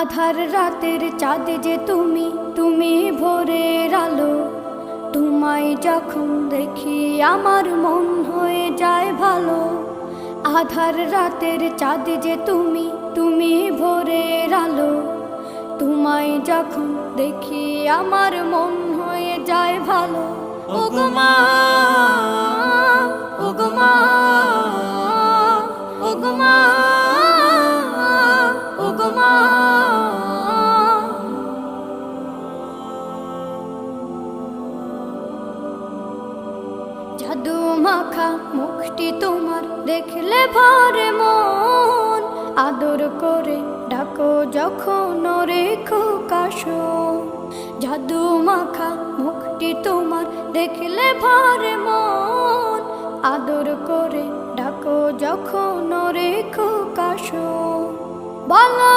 আধার রাতের চাঁদ যে তুমি, তুমি ভোরের আলো। তোমায় যখন দেখি আমার মন হয়ে যায় ভালো। আধার রাতের চাঁদ যে তুমি, তুমি ভোরের আলো। তোমায় যখন দেখি আমার মন হয়ে যায় ভালো। ওগো মা, ওগো মা, ওগো মা, ওগো মা। জাদু মাখা মুখটি তোমার দেখলে ভরে মন। আদর করে ডাকো যখন রেখো কাশন। জাদু মাখা মুখটি তোমার দেখলে ভরে মন। আদর করে ডাকো যখন রেখো কাশন। বলো